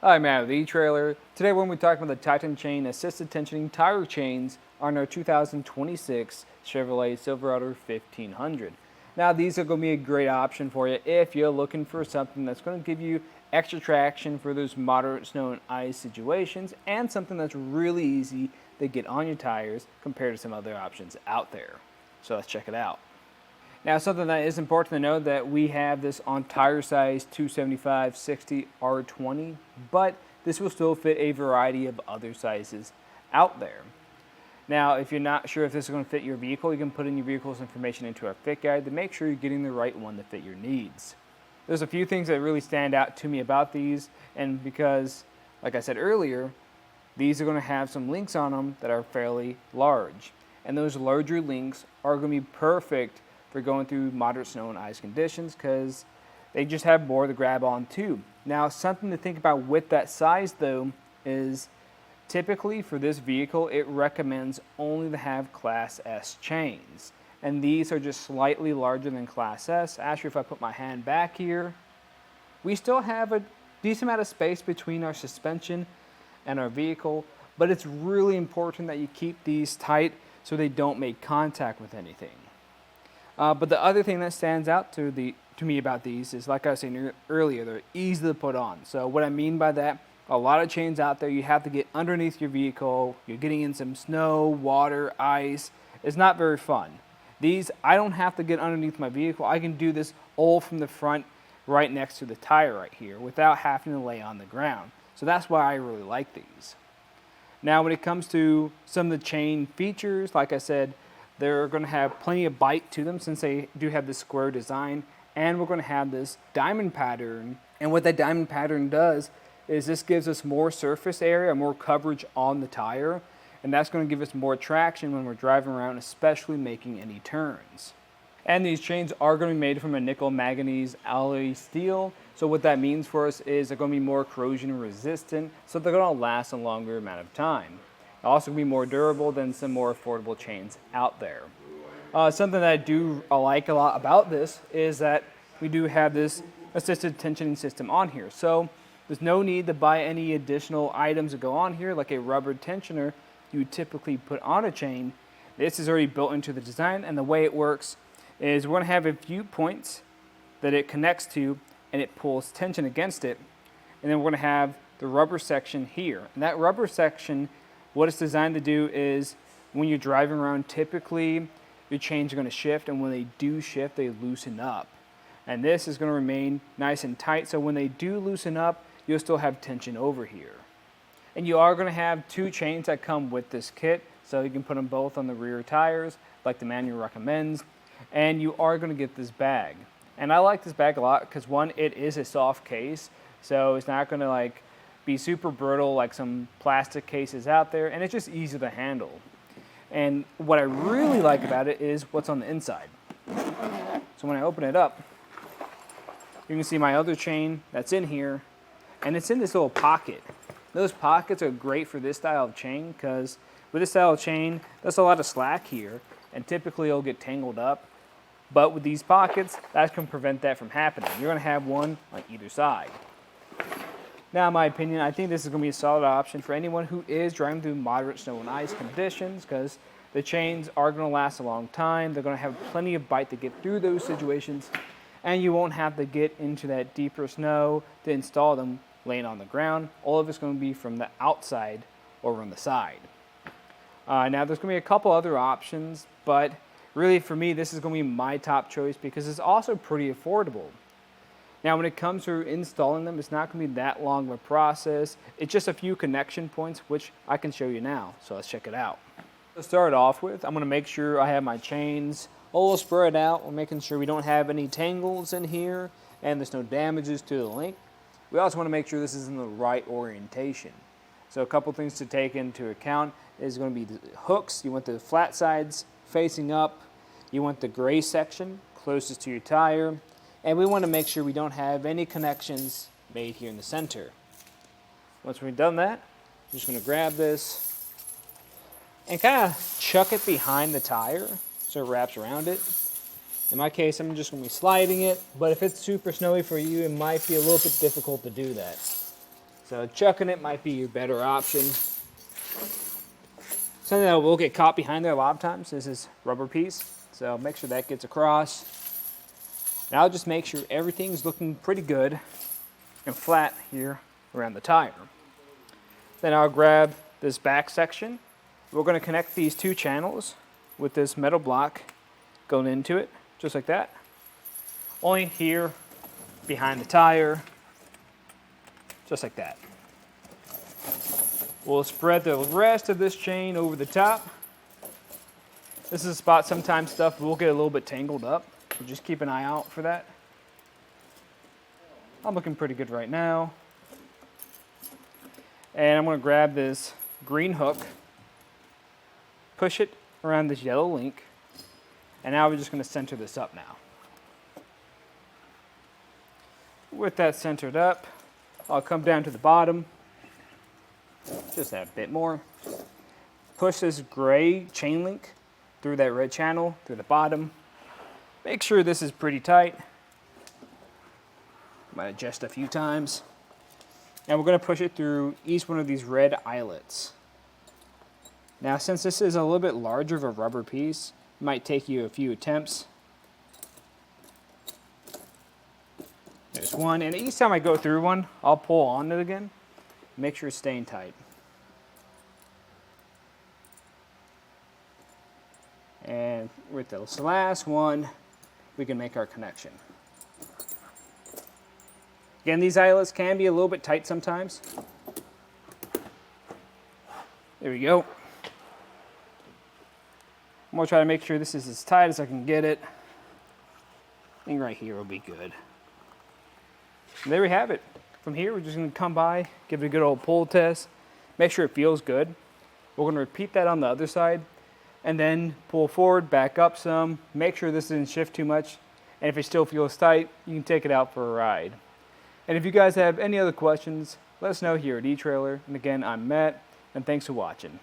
Hi, Matt with eTrailer. Today we're going to be talking about the Titan Chain Assisted Tensioning Tire Chains on our 2026 Chevrolet Silverado 1500. Now these are going to be a great option for you if you're looking for something that's going to give you extra traction for those moderate snow and ice situations and something that's really easy to get on your tires compared to some other options out there. So let's check it out. Now, something that is important to know that we have this on tire size 275/60 R20, but this will still fit a variety of other sizes out there. Now, if you're not sure if this is going to fit your vehicle, you can put in your vehicle's information into our fit guide to make sure you're getting the right one to fit your needs. There's a few things that really stand out to me about these, and because, like I said earlier, these are going to have some links on them that are fairly large. And those larger links are going to be perfect for going through moderate snow and ice conditions because they just have more to grab on too. Now, something to think about with that size though is typically for this vehicle, it recommends only to have Class S chains. And these are just slightly larger than Class S. Actually, if I put my hand back here, we still have a decent amount of space between our suspension and our vehicle, but it's really important that you keep these tight so they don't make contact with anything. But the other thing that stands out to me about these is, like I was saying earlier, they're easy to put on. So what I mean by that, a lot of chains out there, you have to get underneath your vehicle. You're getting in some snow, water, ice. It's not very fun. These, I don't have to get underneath my vehicle. I can do this all from the front right next to the tire right here without having to lay on the ground. So that's why I really like these. Now, when it comes to some of the chain features, like I said, they're going to have plenty of bite to them since they do have this square design, and we're going to have this diamond pattern. And what that diamond pattern does is this gives us more surface area, more coverage on the tire, and that's going to give us more traction when we're driving around, especially making any turns. And these chains are going to be made from a nickel manganese alloy steel. So what that means for us is they're going to be more corrosion resistant, so they're going to last a longer amount of time. They're also going to be more durable than some more affordable chains out there. Something that I do like a lot about this is that we do have this assisted tensioning system on here. So there's no need to buy any additional items that go on here, like a rubber tensioner you would typically put on a chain. This is already built into the design, and the way it works is we're going to have a few points that it connects to, and it pulls tension against it. And then we're going to have the rubber section here. And that rubber section, what it's designed to do is when you're driving around, typically your chains are going to shift, and when they do shift, they loosen up. And this is going to remain nice and tight, so when they do loosen up, you'll still have tension over here. And you are going to have two chains that come with this kit, so you can put them both on the rear tires, like the manual recommends. And you are going to get this bag. And I like this bag a lot because, one, it is a soft case, so it's not going to be super brittle like some plastic cases out there, and it's just easy to handle. And what I really like about it is what's on the inside. So when I open it up, you can see my other chain that's in here, and it's in this little pocket. Those pockets are great for this style of chain because with this style of chain, there's a lot of slack here, and typically it'll get tangled up. But with these pockets, that can prevent that from happening. You're going to have one on either side. Now, in my opinion, I think this is going to be a solid option for anyone who is driving through moderate snow and ice conditions because the chains are going to last a long time. They're going to have plenty of bite to get through those situations, and you won't have to get into that deeper snow to install them laying on the ground. All of it's going to be from the outside or on the side. Now, there's going to be a couple other options, but really for me, this is going to be my top choice because it's also pretty affordable. Now, when it comes to installing them, it's not going to be that long of a process. It's just a few connection points, which I can show you now. So let's check it out. To start off with, I'm going to make sure I have my chains all spread out. We're making sure we don't have any tangles in here and there's no damages to the link. We also want to make sure this is in the right orientation. So a couple things to take into account is going to be the hooks. You want the flat sides facing up. You want the gray section closest to your tire. And we want to make sure we don't have any connections made here in the center. Once we've done that, I'm just going to grab this and kind of chuck it behind the tire so it wraps around it. In my case, I'm just going to be sliding it, but if it's super snowy for you, it might be a little bit difficult to do that. So chucking it might be your better option. Something that will get caught behind there a lot of times is this rubber piece. So make sure that gets across. And I'll just make sure everything's looking pretty good and flat here around the tire. Then I'll grab this back section. We're going to connect these two channels with this metal block going into it, just like that. Only here behind the tire, just like that. We'll spread the rest of this chain over the top. This is a spot sometimes stuff will get a little bit tangled up, so just keep an eye out for that. I'm looking pretty good right now. And I'm going to grab this green hook, push it around this yellow link, and now we're just going to center this up now. With that centered up, I'll come down to the bottom, just add a bit more. Push this gray chain link through that red channel, through the bottom. Make sure this is pretty tight. Might adjust a few times. And we're going to push it through each one of these red eyelets. Now, since this is a little bit larger of a rubber piece, it might take you a few attempts. There's one, and each time I go through one, I'll pull on it again. Make sure it's staying tight. And with this last one, we can make our connection. Again, these eyelets can be a little bit tight sometimes. There we go. I'm going to try to make sure this is as tight as I can get it. I think right here will be good. And there we have it. From here, we're just going to come by, give it a good old pull test, make sure it feels good. We're going to repeat that on the other side, and then pull forward, back up some, make sure this didn't shift too much, and if it still feels tight, you can take it out for a ride. And if you guys have any other questions, let us know here at eTrailer. And again, I'm Matt, and thanks for watching.